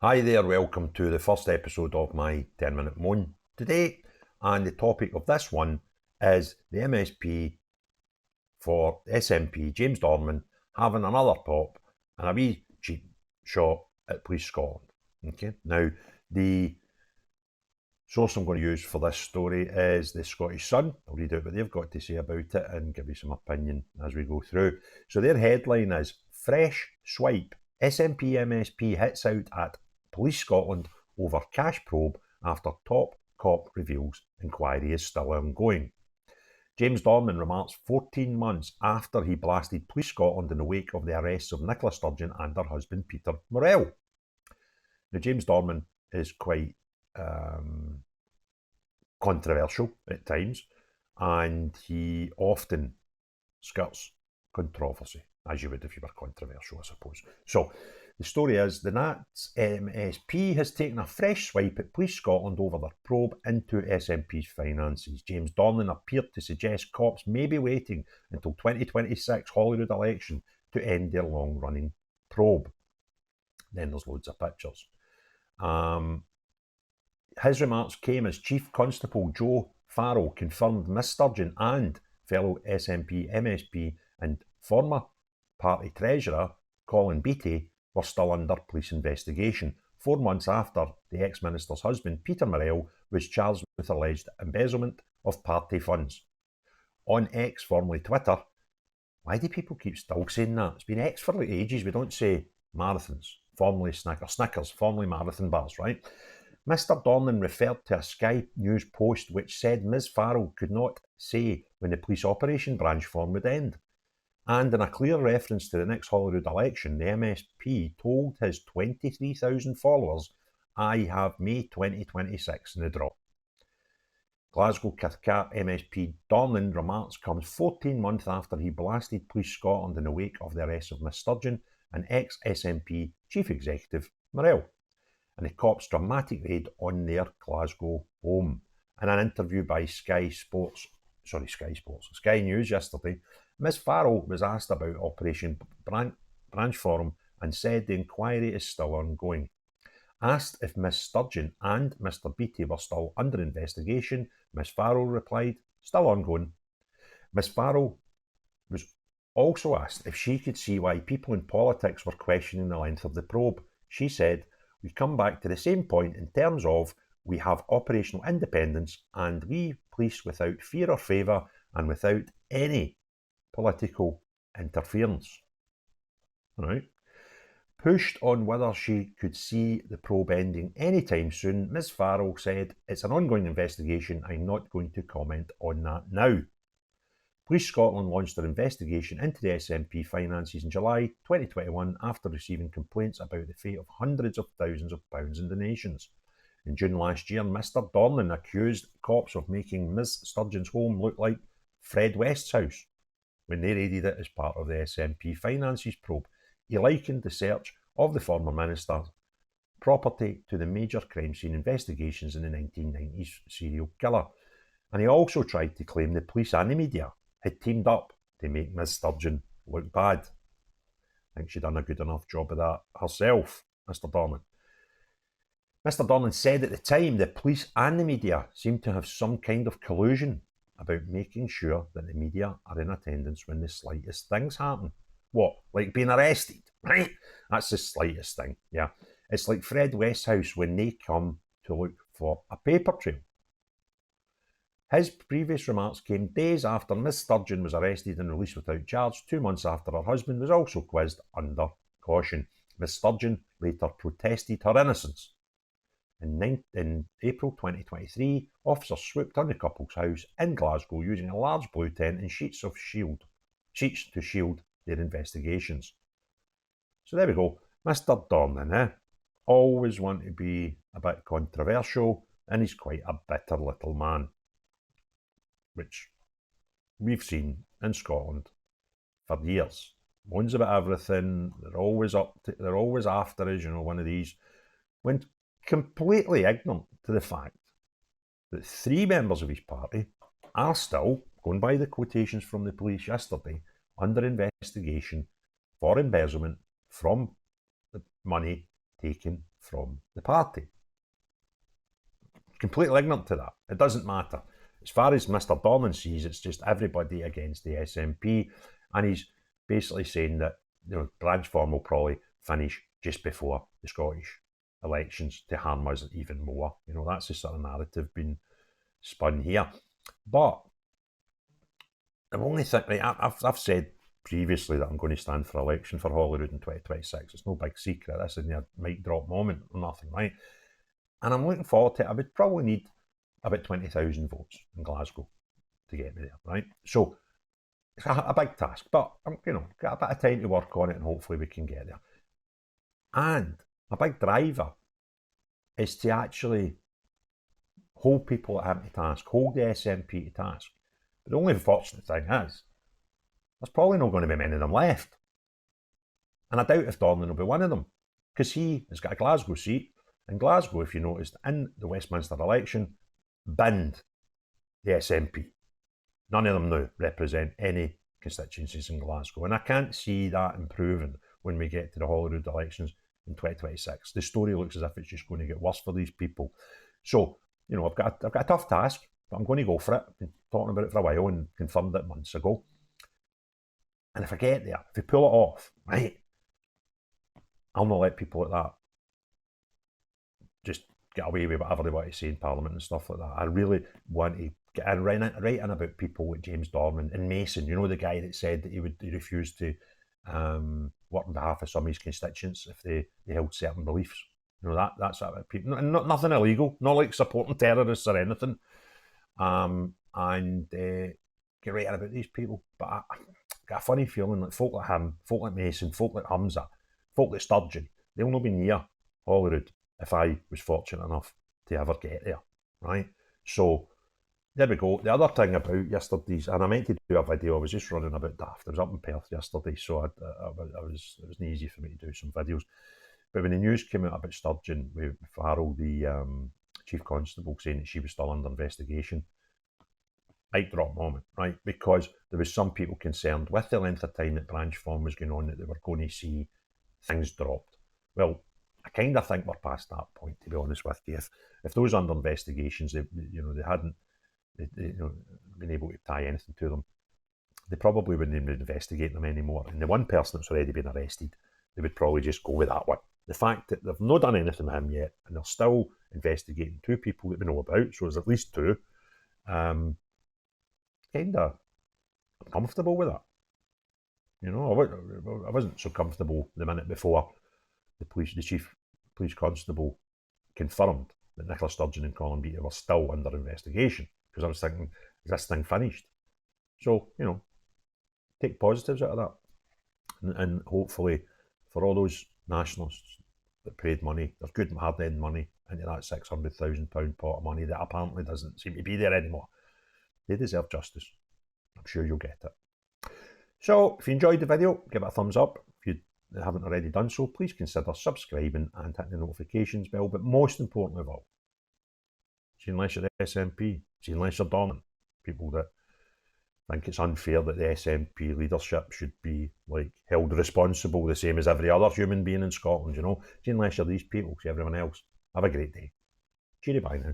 Hi there, welcome to the first episode of my 10-minute moan today, and the topic of this one is the MSP for SNP, James Dornan, having another pop and a wee cheap shot at Police Scotland. Okay, now the source I'm going to use for this story is the Scottish Sun. I'll read out what they've got to say about it and give you some opinion as we go through. So their headline is Fresh Swipe, SNP MSP hits out at Police Scotland over cash probe after top cop reveals inquiry is still ongoing. James Dornan remarks 14 months after he blasted Police Scotland in the wake of the arrests of Ms Sturgeon and her husband Peter Murrell. Now, James Dornan is quite controversial at times, and he often skirts controversy, as you would if you were controversial, I suppose. So the story is the NATS MSP has taken a fresh swipe at Police Scotland over their probe into SNP's finances. James Dornan appeared to suggest cops may be waiting until 2026 Holyrood election to end their long-running probe. Then there's loads of pictures. His remarks came as Chief Constable Jo Farrell confirmed Ms Sturgeon and fellow SNP MSP and former party treasurer Colin Beattie were still under police investigation, 4 months after the ex-minister's husband Peter Murrell was charged with alleged embezzlement of party funds. On X, formerly Twitter, why do people keep still saying that? It's been X for like ages. We don't say marathons, formerly Snickers, formerly marathon bars, right? Mr Dornan referred to a Sky News post which said Ms Farrell could not say when the police operation branch form would end. And in a clear reference to the next Holyrood election, the MSP told his 23,000 followers, I have May 2026 in the draw. Glasgow Cathcart MSP Dornan remarks comes 14 months after he blasted Police Scotland in the wake of the arrest of Ms Sturgeon and ex-SNP Chief Executive Murrell, and the cops' dramatic raid on their Glasgow home. In an interview by Sky News yesterday, Ms Farrell was asked about Operation Branch Forum and said the inquiry is still ongoing. Asked if Ms Sturgeon and Mr Beattie were still under investigation, Ms Farrell replied, still ongoing. Ms Farrell was also asked if she could see why people in politics were questioning the length of the probe. She said, we come back to the same point in terms of we have operational independence and we police without fear or favour and without any political interference. Right. Pushed on whether she could see the probe ending anytime soon, Ms Farrell said, it's an ongoing investigation, I'm not going to comment on that now. Police Scotland launched their investigation into the SNP finances in July 2021 after receiving complaints about the fate of hundreds of thousands of pounds in donations. In June last year, Mr Dornan accused cops of making Ms Sturgeon's home look like Fred West's house when they raided it as part of the SNP finances probe. He likened the search of the former minister's property to the major crime scene investigations in the 1990s serial killer. And he also tried to claim the police and the media had teamed up to make Ms Sturgeon look bad. I think she'd done a good enough job of that herself, Mr Dornan. Mr Dornan said at the time the police and the media seemed to have some kind of collusion about making sure that the media are in attendance when the slightest things happen. What, like being arrested, right? That's the slightest thing, yeah. It's like Fred West's house when they come to look for a paper trail. His previous remarks came days after Ms Sturgeon was arrested and released without charge, 2 months after her husband was also quizzed under caution. Ms Sturgeon later protested her innocence. In April 2023, officers swooped on the couple's house in Glasgow using a large blue tent and sheets to shield their investigations. So there we go. Mr Dornan, always want to be a bit controversial, and he's quite a bitter little man, which we've seen in Scotland for years. Moans about everything, they're always after us, one of these, when completely ignorant to the fact that 3 members of his party are still, going by the quotations from the police yesterday, under investigation for embezzlement from the money taken from the party. Completely ignorant to that. It doesn't matter. As far as Mr Dornan sees, it's just everybody against the SNP, and he's basically saying that branch form will probably finish just before the Scottish elections to harm us even more. That's the sort of narrative being spun here. But the only thing, right, I've said previously that I'm going to stand for election for Holyrood in 2026. It's no big secret. This isn't a mic drop moment or nothing, right? And I'm looking forward to it. I would probably need about 20,000 votes in Glasgow to get me there, right? So it's a big task, but I'm, got a bit of time to work on it, and hopefully we can get there. And a big driver is to actually hold people at him to task, hold the SNP to task. But the only unfortunate thing is, there's probably not going to be many of them left. And I doubt if Dornan will be one of them, because he has got a Glasgow seat. And Glasgow, if you noticed, in the Westminster election, binned the SNP. None of them now represent any constituencies in Glasgow. And I can't see that improving when we get to the Holyrood elections in 2026. The story looks as if it's just going to get worse for these people. So, I've got a tough task, but I'm going to go for it. I've been talking about it for a while and confirmed it months ago. And if I get there, if we pull it off, right, I'll not let people like that just get away with whatever they want to say in Parliament and stuff like that. I really want to get in right in about people like James Dornan and Mason, the guy that said that he refused to work on behalf of some of his constituents if they held certain beliefs. That's about people. Nothing illegal, not like supporting terrorists or anything. And get right in about these people. But I got a funny feeling that folk like him, folk like Mason, folk like Hamza, folk like Sturgeon, they'll not be near Holyrood if I was fortunate enough to ever get there, right? So there we go. The other thing about yesterday's, and I meant to do a video, I was just running about daft. I was up in Perth yesterday, so it wasn't easy for me to do some videos. But when the news came out about Sturgeon with Farrell, the Chief Constable, saying that she was still under investigation, mic drop moment, right? Because there was some people concerned with the length of time that branch form was going on that they were going to see things dropped. Well, I kind of think we're past that point, to be honest with you. If those under investigations, they hadn't been able to tie anything to them, they probably wouldn't even investigate them anymore. And the one person that's already been arrested, they would probably just go with that one. The fact that they've not done anything to him yet, and they're still investigating two people that we know about, so there's at least two, kind of uncomfortable with that. I wasn't so comfortable the minute before the Chief Police Constable confirmed that Nicola Sturgeon and Colin Beattie were still under investigation, because I was thinking, is this thing finished? So, take positives out of that. And hopefully, for all those nationalists that paid money, there's good hard-earned money into that £600,000 pot of money that apparently doesn't seem to be there anymore. They deserve justice. I'm sure you'll get it. So, if you enjoyed the video, give it a thumbs up. If you haven't already done so, please consider subscribing and hitting the notifications bell. But most importantly of all, see, unless you're the SNP, see, unless you're Dornan, people that think it's unfair that the SNP leadership should be held responsible the same as every other human being in Scotland, see, unless you're these people, see everyone else, have a great day. Cheery bye now.